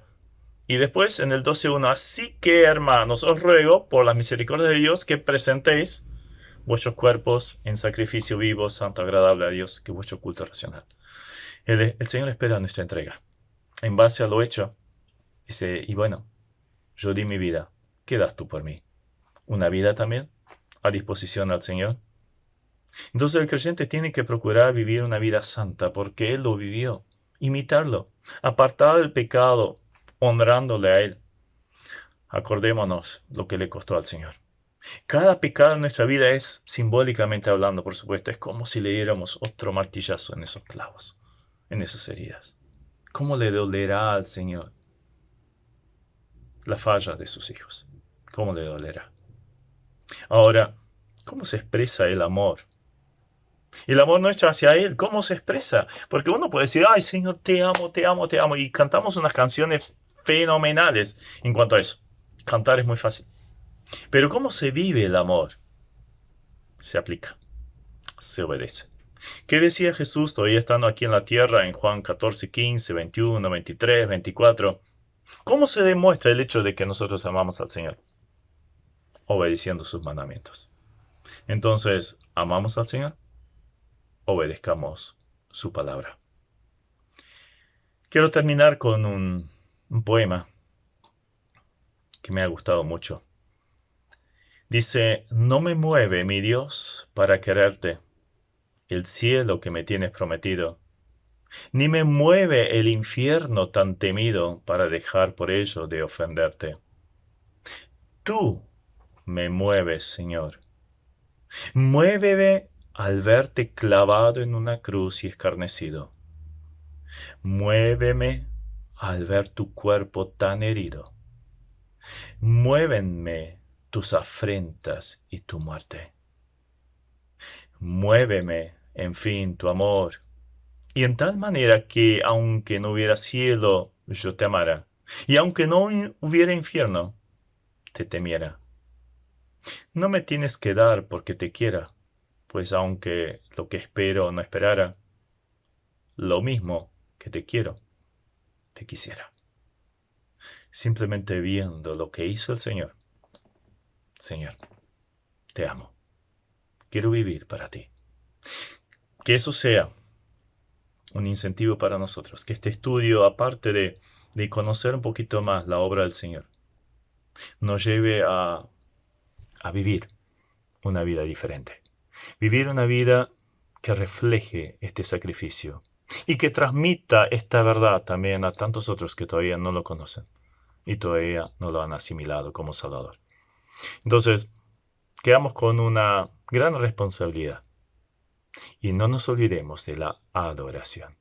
Y después en el 12:1, así que hermanos, os ruego por la misericordia de Dios que presentéis vuestros cuerpos en sacrificio vivo, santo, agradable a Dios, que es vuestro culto racional. El Señor espera nuestra entrega. En base a lo hecho, dice, y bueno, yo di mi vida, ¿qué das tú por mí? ¿Una vida también a disposición al Señor? Entonces el creyente tiene que procurar vivir una vida santa porque Él lo vivió, imitarlo, apartado del pecado, honrándole a Él. Acordémonos lo que le costó al Señor. Cada pecado en nuestra vida es, simbólicamente hablando, por supuesto, es como si le diéramos otro martillazo en esos clavos, en esas heridas. ¿Cómo le dolerá al Señor la falla de sus hijos? ¿Cómo le dolerá? Ahora, ¿cómo se expresa el amor? El amor nuestro hacia Él, ¿cómo se expresa? Porque uno puede decir, ay Señor, te amo, te amo, te amo. Y cantamos unas canciones fenomenales en cuanto a eso. Cantar es muy fácil. Pero ¿cómo se vive el amor? Se aplica, se obedece. ¿Qué decía Jesús todavía estando aquí en la tierra en Juan 14, 15, 21, 23, 24? ¿Cómo se demuestra el hecho de que nosotros amamos al Señor? Obedeciendo sus mandamientos. Entonces, ¿amamos al Señor? Obedezcamos su palabra. Quiero terminar con un poema que me ha gustado mucho. Dice, no me mueve, mi Dios, para quererte, el cielo que me tienes prometido, ni me mueve el infierno tan temido para dejar por ello de ofenderte. Tú me mueves, Señor. Muéveme al verte clavado en una cruz y escarnecido. Muéveme al ver tu cuerpo tan herido. Muévenme tus afrentas y tu muerte. Muéveme, en fin, tu amor, y en tal manera que, aunque no hubiera cielo, yo te amara, y aunque no hubiera infierno, te temiera. No me tienes que dar porque te quiera, pues aunque lo que espero no esperara, lo mismo que te quiero, te quisiera. Simplemente viendo lo que hizo el Señor. Señor, te amo. Quiero vivir para ti. Que eso sea un incentivo para nosotros. Que este estudio, aparte de conocer un poquito más la obra del Señor, nos lleve a vivir una vida diferente. Vivir una vida que refleje este sacrificio y que transmita esta verdad también a tantos otros que todavía no lo conocen y todavía no lo han asimilado como Salvador. Entonces, quedamos con una gran responsabilidad y no nos olvidemos de la adoración.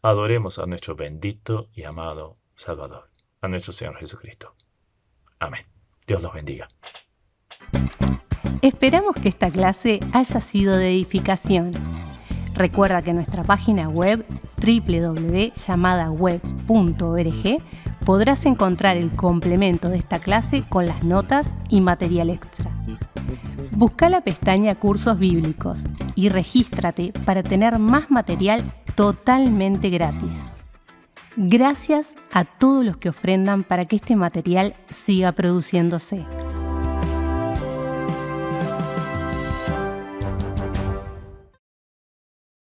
Adoremos a nuestro bendito y amado Salvador, a nuestro Señor Jesucristo. Amén. Dios los bendiga. Esperamos que esta clase haya sido de edificación. Recuerda que en nuestra página web www.llamadaweb.org podrás encontrar el complemento de esta clase con las notas y material extra. Busca la pestaña Cursos Bíblicos y regístrate para tener más material totalmente gratis. Gracias a todos los que ofrendan para que este material siga produciéndose.